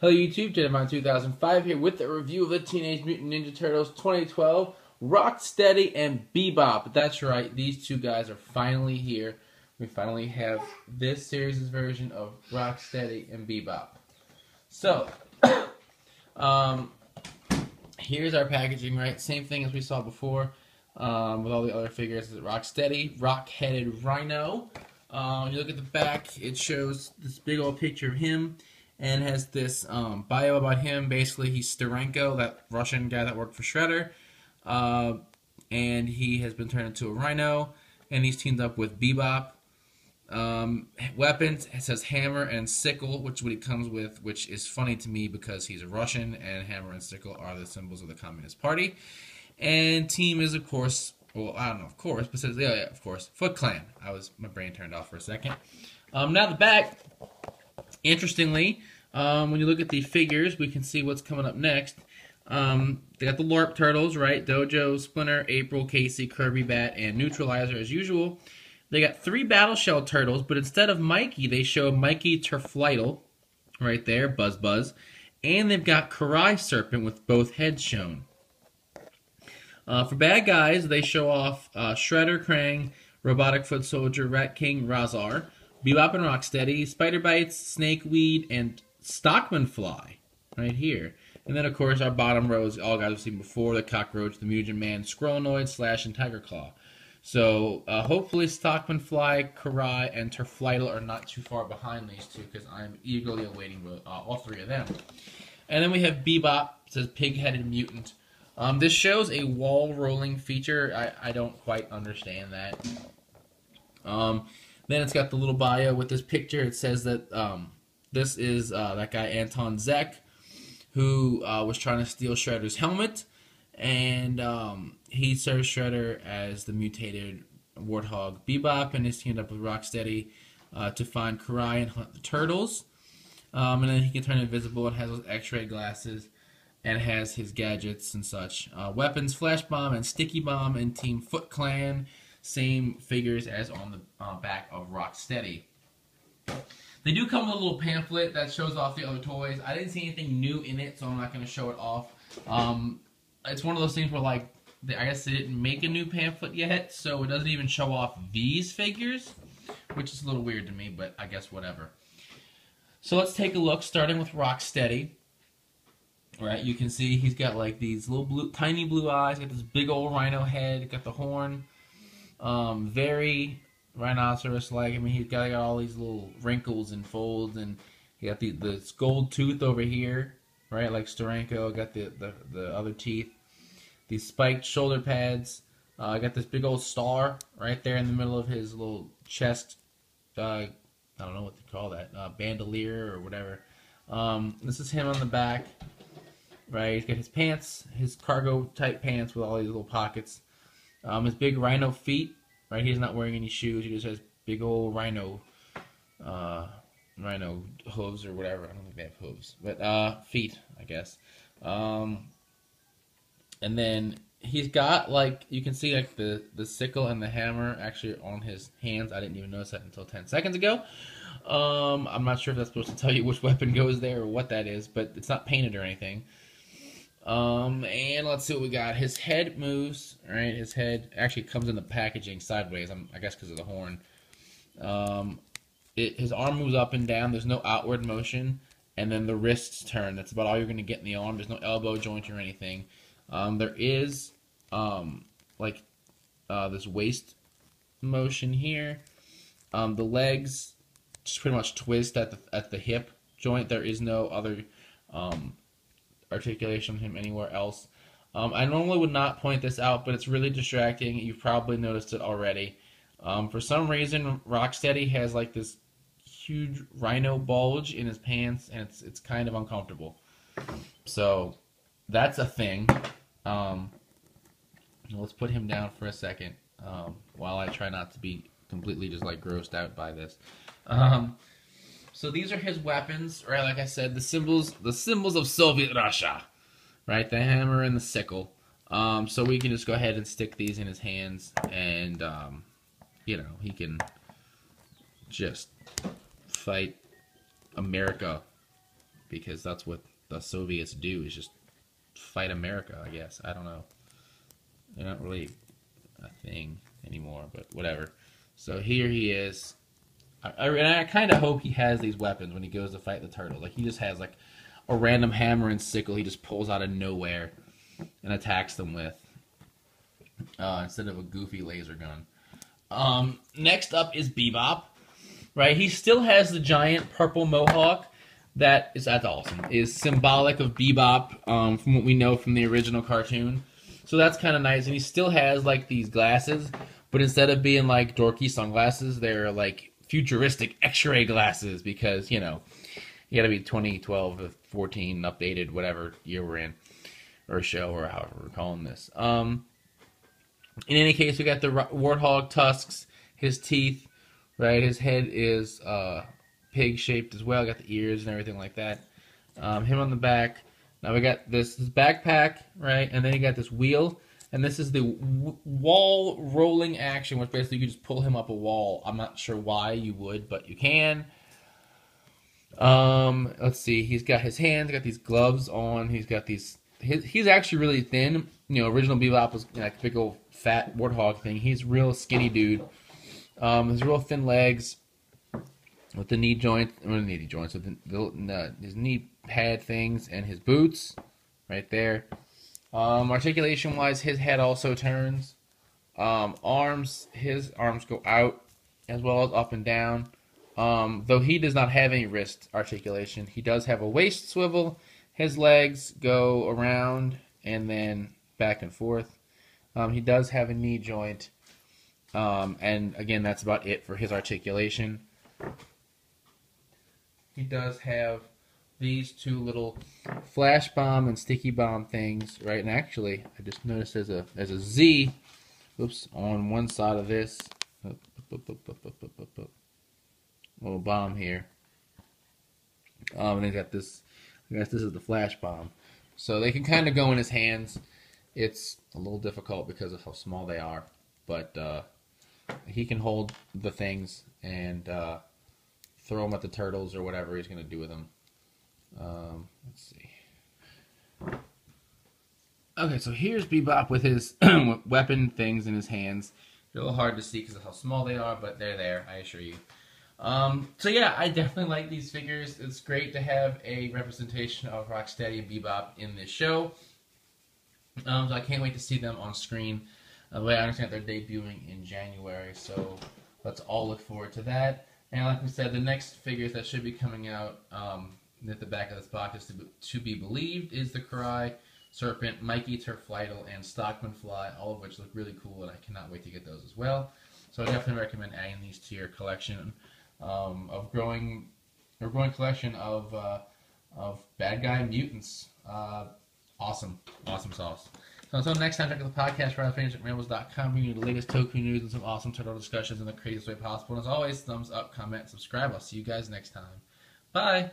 Hello YouTube, TMNT 2005 here with a review of the Teenage Mutant Ninja Turtles 2012, Rocksteady and Bebop. That's right, these two guys are finally here. We finally have this series' version of Rocksteady and Bebop. So, here's our packaging, right? Same thing as we saw before with all the other figures. Rocksteady, rock-headed rhino. You look at the back, it shows this big old picture of him. And has this bio about him. Basically, he's Steranko, that Russian guy that worked for Shredder. And he has been turned into a rhino. And he's teamed up with Bebop. Weapons, it says hammer and sickle, which is what he comes with, which is funny to me because he's a Russian, and hammer and sickle are the symbols of the Communist Party. And team is, of course, well, I don't know, of course, but says, yeah, of course, Foot Clan. My brain turned off for a second. Now the back. Interestingly, when you look at the figures, we can see what's coming up next. They got the LARP Turtles, right? Dojo, Splinter, April, Casey, Kirby, Bat, and Neutralizer as usual. They got 3 Battle Shell Turtles, but instead of Mikey, they show Mikey Turflytle right there, Buzz Buzz. And they've got Karai Serpent with both heads shown. For bad guys, they show off Shredder, Krang, Robotic Foot Soldier, Rat King, Razar, Bebop and Rocksteady, Spider Bites, Snakeweed, and Stockman Fly, right here. And then, of course, our bottom rows, all guys we've seen before, the Cockroach, the Mugen Man, Scrollnoid, Slash, and Tiger Claw. So, hopefully Stockman Fly, Karai, and Turflytle are not too far behind these two, because I'm eagerly awaiting all 3 of them. And then we have Bebop, it says Pig-Headed Mutant. This shows a wall-rolling feature. I don't quite understand that. Then it's got the little bio with this picture. It says that this is that guy Anton Zek, who was trying to steal Shredder's helmet, and he serves Shredder as the mutated warthog Bebop, and is teamed up with Rocksteady to find Karai and hunt the turtles. And then he can turn invisible and has those X-ray glasses, and has his gadgets and such. Weapons, Flash Bomb and Sticky Bomb, and Team Foot Clan. Same figures as on the back of Rocksteady. They do come with a little pamphlet that shows off the other toys. I didn't see anything new in it, so I'm not going to show it off. It's one of those things where, like, I guess they didn't make a new pamphlet yet, so it doesn't even show off these figures, which is a little weird to me, but I guess whatever. So let's take a look, starting with Rocksteady. Right, you can see he's got like these little tiny blue eyes, got this big old rhino head, got the horn. Very rhinoceros-like. I mean, he's got all these little wrinkles and folds, and he got the gold tooth over here, right? Like Steranko, got the other teeth. These spiked shoulder pads. Got this big old star right there in the middle of his little chest. I don't know what to call that. Bandolier or whatever. This is him on the back, right? He's got his pants, his cargo-type pants with all these little pockets. His big rhino feet, right? He's not wearing any shoes. He just has big old rhino hooves or whatever. I don't think they have hooves, but feet, I guess. And then he's got, like, you can see like the sickle and the hammer actually on his hands. I didn't even notice that until 10 seconds ago. I'm not sure if that's supposed to tell you which weapon goes there or what that is, but it's not painted or anything. And let's see what we got. His head moves, right? His head actually comes in the packaging sideways, I guess because of the horn. His arm moves up and down. There's no outward motion. And then the wrists turn. That's about all you're going to get in the arm. There's no elbow joint or anything. There is, this waist motion here. The legs just pretty much twist at the hip joint. There is no other, articulation from him anywhere else. I normally would not point this out, but it's really distracting. You've probably noticed it already. For some reason, Rocksteady has like this huge rhino bulge in his pants, and it's kind of uncomfortable. So that's a thing. Let's put him down for a second while I try not to be completely just like grossed out by this. So these are his weapons, right? Like I said, the symbols of Soviet Russia, right? The hammer and the sickle. So we can just go ahead and stick these in his hands, and you know, he can just fight America because that's what the Soviets do, is just fight America, I guess. I don't know. They're not really a thing anymore, but whatever. So here he is. I kind of hope he has these weapons when he goes to fight the turtles. Like, he just has, like, a random hammer and sickle he just pulls out of nowhere and attacks them with. Instead of a goofy laser gun. Next up is Bebop. Right? He still has the giant purple mohawk. That's awesome. Is symbolic of Bebop, from what we know from the original cartoon. So that's kind of nice. And he still has, like, these glasses, but instead of being, like, dorky sunglasses, they're, like, futuristic X-ray glasses because, you know, you gotta be 2012 or 14, updated, whatever year we're in, or show, or however we're calling this. In any case, we got the warthog tusks, his teeth, right? His head is pig-shaped as well. Got the ears and everything like that. Him on the back. Now we got this backpack, right? And then you got this wheel. And this is the wall rolling action, which basically you just pull him up a wall. I'm not sure why you would, but you can. Let's see. He's got his hands, got these gloves on. He's got these... He's actually really thin. You know, original Bebop was like a big old fat warthog thing. He's a real skinny dude. His real thin legs with the knee joint, or the knee joints, with his knee pad things, and his boots right there. Articulation wise, his head also turns. Arms, his arms go out as well as up and down. Though he does not have any wrist articulation, he does have a waist swivel. His legs go around and then back and forth. He does have a knee joint. And again, that's about it for his articulation. He does have these two little flash bomb and sticky bomb things, right? And actually, I just noticed there's a Z, oops, on one side of this little bomb here. And they got this. I guess this is the flash bomb. So they can kind of go in his hands. It's a little difficult because of how small they are, but he can hold the things and throw them at the turtles or whatever he's going to do with them. Let's see. Okay, so here's Bebop with his weapon things in his hands. They're a little hard to see because of how small they are, but they're there, I assure you. So yeah, I definitely like these figures. It's great to have a representation of Rocksteady and Bebop in this show. So I can't wait to see them on screen. The way I understand, they're debuting in January, so let's all look forward to that. And like we said, the next figures that should be coming out at the back of this box is to be believed is the Karai, Serpent, Mike Eater, Flytle, and Stockman Fly, all of which look really cool, and I cannot wait to get those as well. So I definitely recommend adding these to your collection of growing collection of bad guy mutants. Awesome sauce. So until next time, check out the podcast for rambles.com, bringing you the latest Toku news and some awesome turtle discussions in the craziest way possible. And as always, thumbs up, comment, subscribe. I'll see you guys next time. Bye.